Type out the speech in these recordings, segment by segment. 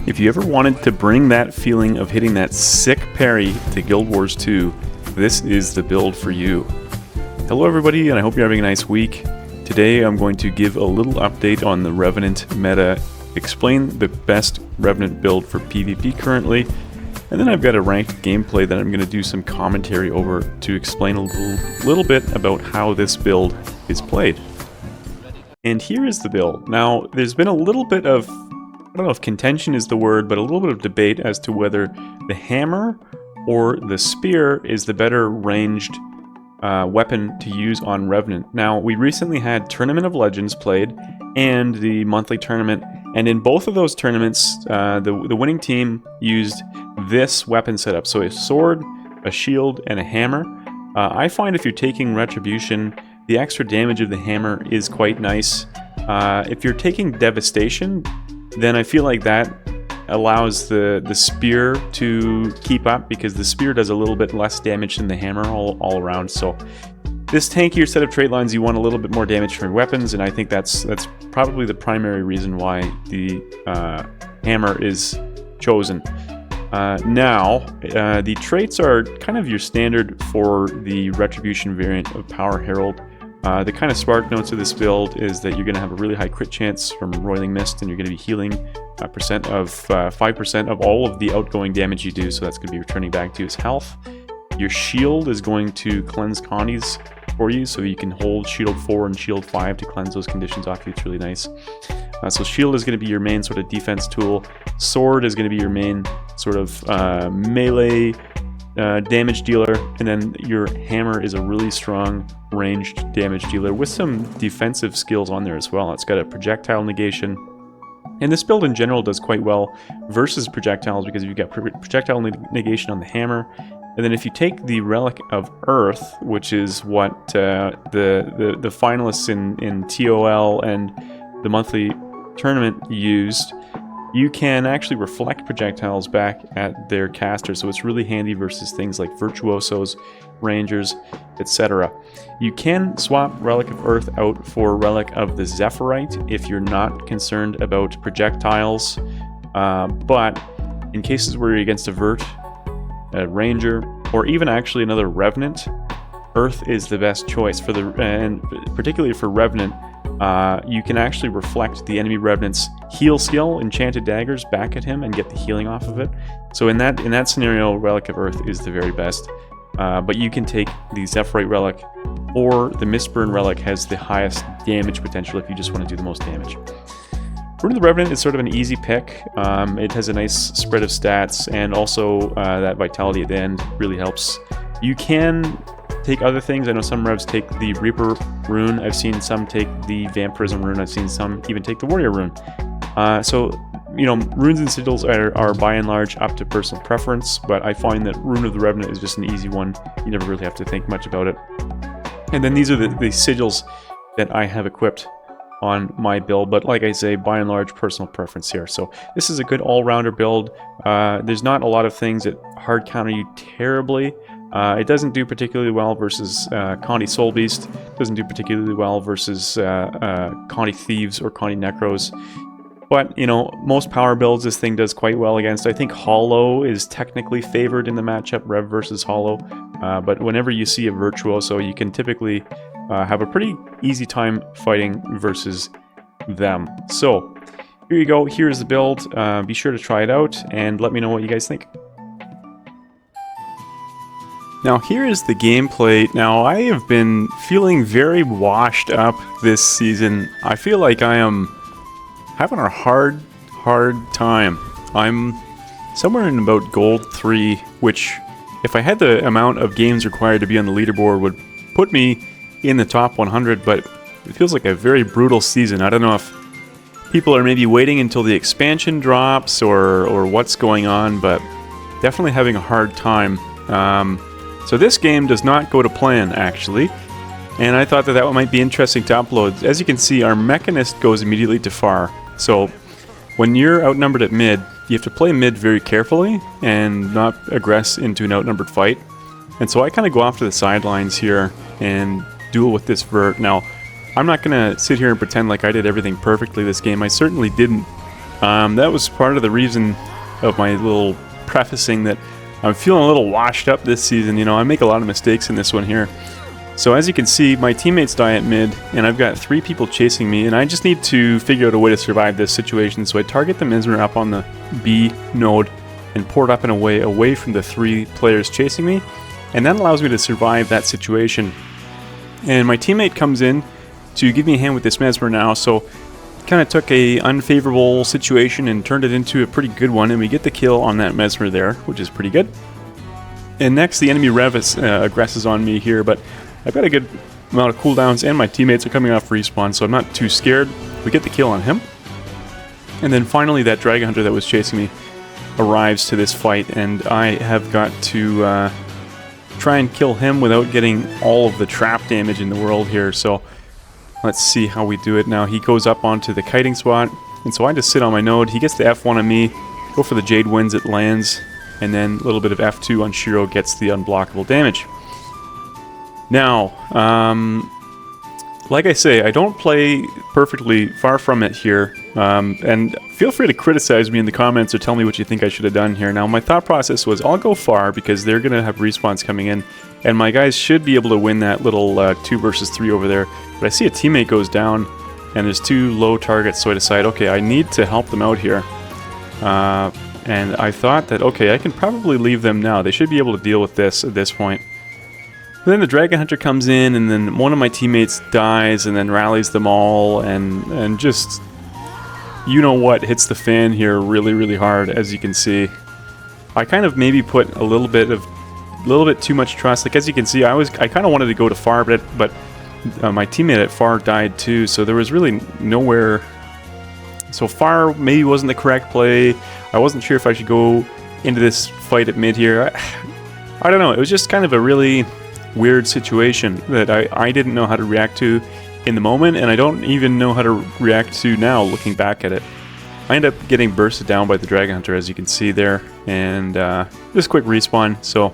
If you ever wanted to bring that feeling of hitting that sick parry to Guild Wars 2, this is the build for you. Hello everybody, and I hope you're having a nice week. Today I'm going to give a little update on the Revenant meta, explain the best Revenant build for PvP currently, and then I've got a ranked gameplay that I'm going to do some commentary over to explain a little bit about how this build is played. And here is the build. Now, there's been a little bit of, I don't know if contention is the word, but a little bit of debate as to whether the hammer or the spear is the better ranged weapon to use on Revenant. Now, we recently had Tournament of Legends played and the monthly tournament, and in both of those tournaments, the winning team used this weapon setup. So a sword, a shield, and a hammer. I find if you're taking Retribution, the extra damage of the hammer is quite nice. If you're taking Devastation, then I feel like that allows the spear to keep up, because the spear does a little bit less damage than the hammer all around. So this tankier set of trait lines, you want a little bit more damage from your weapons, and I think that's probably the primary reason why the hammer is chosen. Now, the traits are kind of your standard for the Retribution variant of Power Herald. The kind of spark notes of this build is that you're going to have a really high crit chance from Roiling Mist, and you're going to be healing 5% of all of the outgoing damage you do, so that's going to be returning back to his health. Your shield is going to cleanse condies for you, so you can hold shield 4 and shield 5 to cleanse those conditions off you. It's really nice. So shield is going to be your main sort of defense tool. Sword is going to be your main sort of melee damage dealer, and then your hammer is a really strong ranged damage dealer with some defensive skills on there as well. It's got a projectile negation, and this build in general does quite well versus projectiles, because you've got projectile negation on the hammer, and then if you take the Relic of Earth, which is what the finalists in TOL and the monthly tournament used, you can actually reflect projectiles back at their caster, so it's really handy versus things like Virtuosos, Rangers, etc. You can swap Relic of Earth out for Relic of the Zephyrite if you're not concerned about projectiles, but in cases where you're against a Vert, a Ranger, or even actually another Revenant, Earth is the best choice for and particularly for Revenant. You can actually reflect the enemy Revenant's heal skill, Enchanted Daggers, back at him and get the healing off of it. So in that scenario, Relic of Earth is the very best. But you can take the Zephyrite Relic, or the Mistburn Relic has the highest damage potential if you just want to do the most damage. Rune of the Revenant is sort of an easy pick. It has a nice spread of stats, and also that vitality at the end really helps. You can take other things. I know some revs take the Reaper rune. I've seen some take the Vampirism rune. I've seen some even take the Warrior rune. So, you know, runes and sigils are by and large up to personal preference, but I find that Rune of the Revenant is just an easy one. You never really have to think much about it. And then these are the sigils that I have equipped on my build, but like I say, by and large, personal preference here. So this is a good all-rounder build. There's not a lot of things that hard counter you terribly. It doesn't do particularly well versus Conti Soul Beast. It doesn't do particularly well versus Conti Thieves or Conti Necros. But, you know, most power builds this thing does quite well against. I think Hollow is technically favored in the matchup, Rev versus Hollow. But whenever you see a Virtuoso, you can typically have a pretty easy time fighting versus them. So, here you go. Here's the build. Be sure to try it out and let me know what you guys think. Now here is the gameplay. Now I have been feeling very washed up this season. I feel like I am having a hard time. I'm somewhere in about Gold 3, which if I had the amount of games required to be on the leaderboard would put me in the top 100, but it feels like a very brutal season. I don't know if people are maybe waiting until the expansion drops or what's going on, but definitely having a hard time. So this game does not go to plan, actually, and I thought that might be interesting to upload. As you can see, our Mechanist goes immediately to far. So when you're outnumbered at mid, you have to play mid very carefully and not aggress into an outnumbered fight. And so I kind of go off to the sidelines here and duel with this Vert. Now, I'm not going to sit here and pretend like I did everything perfectly this game. I certainly didn't. That was part of the reason of my little prefacing that I'm feeling a little washed up this season. You know, I make a lot of mistakes in this one here. So as you can see, my teammates die at mid, and I've got 3 people chasing me, and I just need to figure out a way to survive this situation. So I target the Mesmer up on the B node and port up and away from the 3 players chasing me, and that allows me to survive that situation. And my teammate comes in to give me a hand with this Mesmer now, so kind of took a unfavorable situation and turned it into a pretty good one, and we get the kill on that Mesmer there, which is pretty good. And next, the enemy Rev aggresses on me here, but I've got a good amount of cooldowns, and my teammates are coming off respawn, so I'm not too scared. We get the kill on him. And then finally, that Dragon Hunter that was chasing me arrives to this fight, and I have got to try and kill him without getting all of the trap damage in the world here. So let's see how we do it now. He goes up onto the kiting spot, and so I just sit on my node. He gets the F1 on me, go for the Jade Winds, it lands, and then a little bit of F2 on Shiro gets the unblockable damage. Now, like I say, I don't play perfectly, far from it here, and feel free to criticize me in the comments or tell me what you think I should have done here. Now, my thought process was I'll go far because they're going to have respawns coming in, and my guys should be able to win that little 2 versus 3 over there. But I see a teammate goes down, and there's 2 low targets, so I decide, okay, I need to help them out here. And I thought that, okay, I can probably leave them now. They should be able to deal with this at this point. But then the Dragon Hunter comes in, and then one of my teammates dies, and then rallies them all, and just, you know what, hits the fan here really, really hard, as you can see. I kind of maybe put a little bit too much trust. Like, as you can see, I kind of wanted to go to far, but my teammate at far died too, so there was really nowhere. So far maybe wasn't the correct play. I wasn't sure if I should go into this fight at mid here. I don't know. It was just kind of a really weird situation that I didn't know how to react to in the moment, and I don't even know how to react to now looking back at it. I end up getting bursted down by the Dragon Hunter, as you can see there, and just quick respawn. So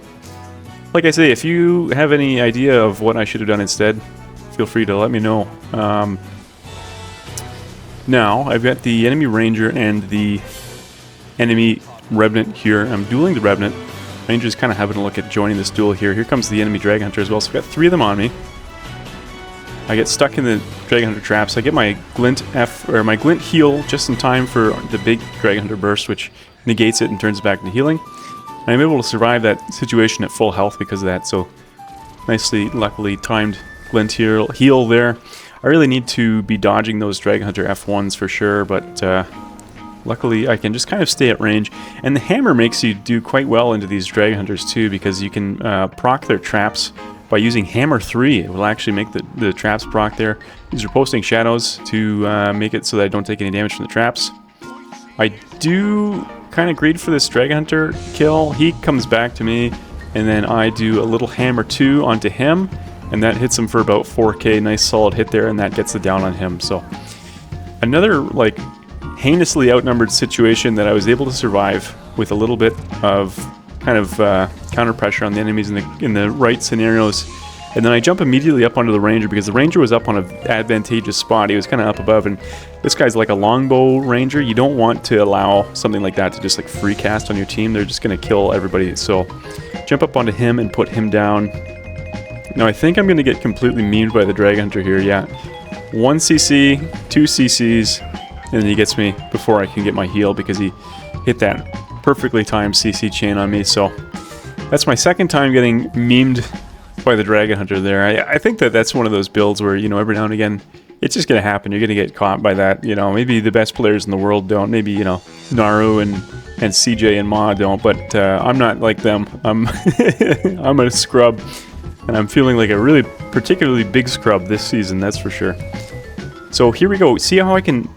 like I say, if you have any idea of what I should have done instead, feel free to let me know. Now I've got the enemy Ranger and the enemy Revenant here. I'm dueling the Revenant. Ranger's kind of having a look at joining this duel here. Here comes the enemy Dragon Hunter as well, so I've got 3 of them on me. I get stuck in the Dragon Hunter traps. I get my Glint my Glint heal just in time for the big Dragon Hunter burst, which negates it and turns it back into healing. And I'm able to survive that situation at full health because of that, so nicely, luckily timed Glint heal there. I really need to be dodging those Dragon Hunter F1s for sure, but luckily I can just kind of stay at range. And the hammer makes you do quite well into these Dragon Hunters too, because you can proc their traps by using Hammer 3. It will actually make the traps proc there. These are posting shadows to make it so that I don't take any damage from the traps. I do kind of greed for this Dragon Hunter kill. He comes back to me, and then I do a little Hammer 2 onto him, and that hits him for about 4k. Nice solid hit there, and that gets the down on him. So another like heinously outnumbered situation that I was able to survive with a little bit of kind of counter pressure on the enemies in the right scenarios. And then I jump immediately up onto the Ranger because the Ranger was up on an advantageous spot. He was kind of up above, and this guy's like a longbow Ranger. You don't want to allow something like that to just like free cast on your team. They're just going to kill everybody. So jump up onto him and put him down. Now I think I'm going to get completely memed by the Dragon Hunter here. Yeah, 1 CC, 2 CCs, and then he gets me before I can get my heal because he hit that perfectly timed CC chain on me. So that's my second time getting memed by the Dragon Hunter there. I think that's one of those builds where, you know, every now and again it's just going to happen. You're going to get caught by that. You know, maybe the best players in the world don't. Maybe, you know, Naru and CJ and Ma don't, but I'm not like them. I'm I'm a scrub, and I'm feeling like a really particularly big scrub this season, that's for sure. So here we go. See how I can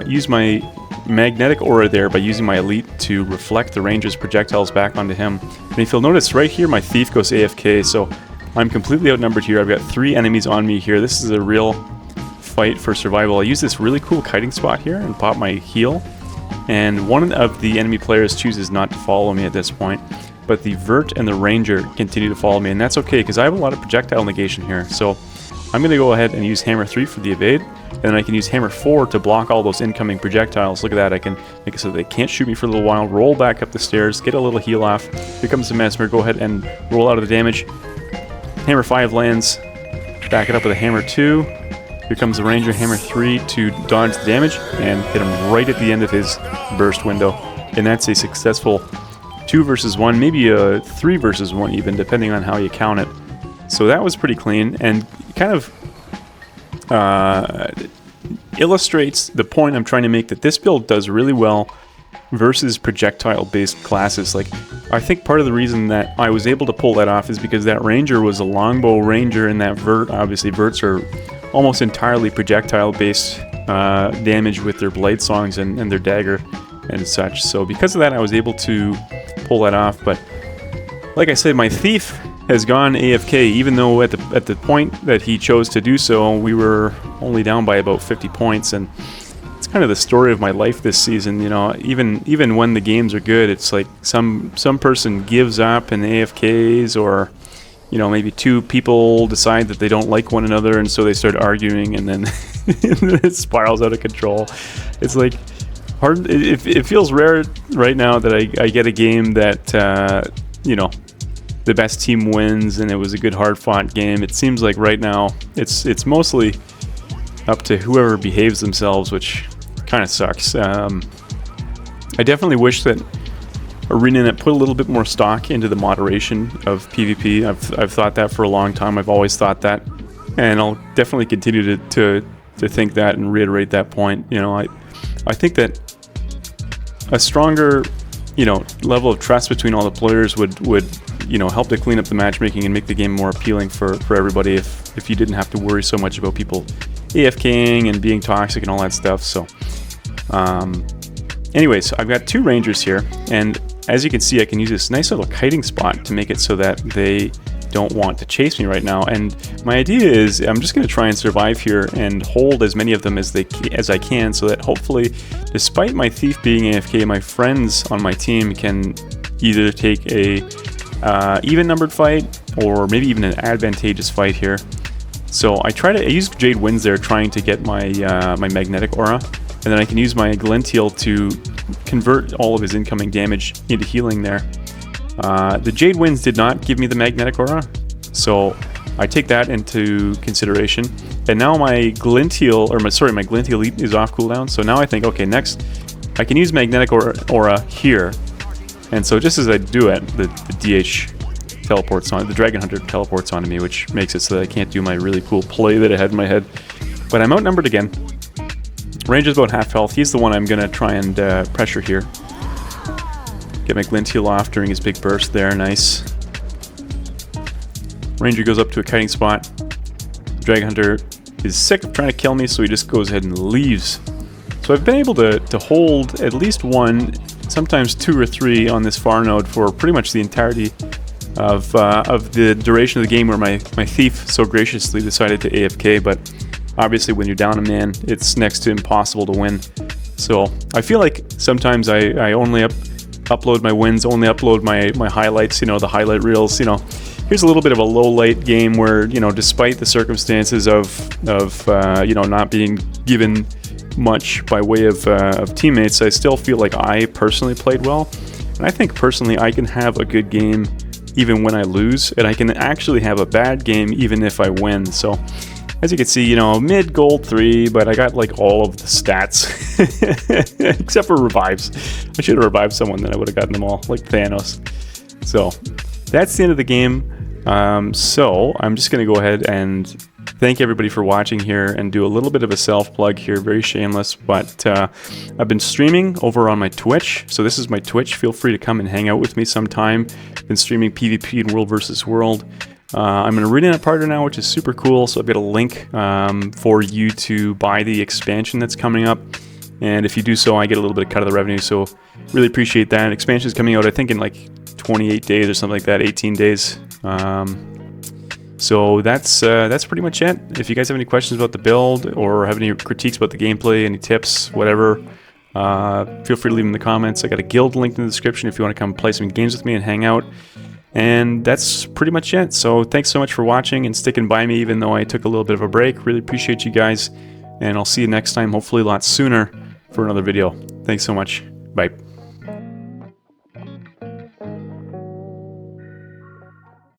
use my magnetic aura there by using my elite to reflect the Ranger's projectiles back onto him. And if you'll notice right here, my thief goes AFK, so I'm completely outnumbered here. I've got 3 enemies on me here. This is a real fight for survival. I use this really cool kiting spot here and pop my heal, and one of the enemy players chooses not to follow me at this point, but the Vert and the Ranger continue to follow me, and that's okay because I have a lot of projectile negation here. So I'm going to go ahead and use Hammer 3 for the evade, and then I can use Hammer 4 to block all those incoming projectiles. Look at that, I can make it so they can't shoot me for a little while, roll back up the stairs, get a little heal off. Here comes the Mesmer, go ahead and roll out of the damage. Hammer 5 lands, back it up with a Hammer 2. Here comes the Ranger, Hammer 3 to dodge the damage, and hit him right at the end of his burst window. And that's a successful 2 versus 1, maybe a 3 versus 1 even, depending on how you count it. So that was pretty clean, and kind of illustrates the point I'm trying to make, that this build does really well versus projectile-based classes. Like, I think part of the reason that I was able to pull that off is because that Ranger was a longbow Ranger, and that Vert, obviously Verts are almost entirely projectile-based damage with their blade songs and their dagger and such. So because of that, I was able to pull that off. But like I said, my Thief has gone AFK, even though at the point that he chose to do so, we were only down by about 50 points, and it's kind of the story of my life this season. You know, even when the games are good, it's like some person gives up and AFKs, or you know, maybe two people decide that they don't like one another, and so they start arguing, and then it spirals out of control. It's like hard. It feels rare right now that I get a game that you know, the best team wins and it was a good hard-fought game. It seems like right now it's mostly up to whoever behaves themselves, which kind of sucks. I definitely wish that RepresentRisk put a little bit more stock into the moderation of PvP. I've thought that for a long time. I've always thought that, and I'll definitely continue to think that and reiterate that point. You know, I think that a stronger, you know, level of trust between all the players would you know, help to clean up the matchmaking and make the game more appealing for everybody if you didn't have to worry so much about people AFKing and being toxic and all that stuff. So anyways, I've got 2 Rangers here, and as you can see, I can use this nice little kiting spot to make it so that they don't want to chase me right now. And my idea is I'm just going to try and survive here and hold as many of them as I can, so that hopefully, despite my Thief being AFK, my friends on my team can either take a even numbered fight, or maybe even an advantageous fight here. So I use Jade Winds there, trying to get my my magnetic aura, and then I can use my Glinteel to convert all of his incoming damage into healing there. The Jade Winds did not give me the magnetic aura, so I take that into consideration. And now my Glinteel, my Glinteel is off cooldown. So now I think, okay, next I can use magnetic aura here. And so just as I do it, the DH teleports on, the Dragon Hunter teleports onto me, which makes it so that I can't do my really cool play that I had in my head. But I'm outnumbered again. Ranger's about half health. He's the one I'm going to try and pressure here. Get my Glinteel off during his big burst there. Nice. Ranger goes up to a kiting spot. Dragon Hunter is sick of trying to kill me, so he just goes ahead and leaves. So I've been able to hold at least 1, sometimes 2 or 3 on this far node for pretty much the entirety of the duration of the game, where my Thief so graciously decided to AFK. But obviously when you're down a man, it's next to impossible to win. So I feel like sometimes I only upload my wins, only upload my highlights, you know, the highlight reels. You know, here's a little bit of a low light game where, you know, despite the circumstances of you know, not being given much by way of teammates, I still feel like I personally played well. And I think personally I can have a good game even when I lose, and I can actually have a bad game even if I win. So as you can see, you know, mid gold 3, but I got like all of the stats except for revives. I should have revived someone, then I would have gotten them all, like Thanos. So that's the end of the game. So I'm just going to go ahead and thank everybody for watching here and do a little bit of a self-plug here, very shameless, but I've been streaming over on my Twitch. So this is my Twitch. Feel free to come and hang out with me sometime. Been streaming PvP and World vs. World. I'm an RepresentRisk partner now, which is super cool. So I've got a link for you to buy the expansion that's coming up. And if you do so, I get a little bit of cut of the revenue. So really appreciate that. Expansion is coming out, I think, in like 28 days or something like that, 18 days. So that's pretty much it. If you guys have any questions about the build or have any critiques about the gameplay, any tips, whatever, feel free to leave them in the comments. I got a guild link in the description if you want to come play some games with me and hang out. And that's pretty much it. So thanks so much for watching and sticking by me even though I took a little bit of a break. Really appreciate you guys. And I'll see you next time, hopefully a lot sooner, for another video. Thanks so much. Bye.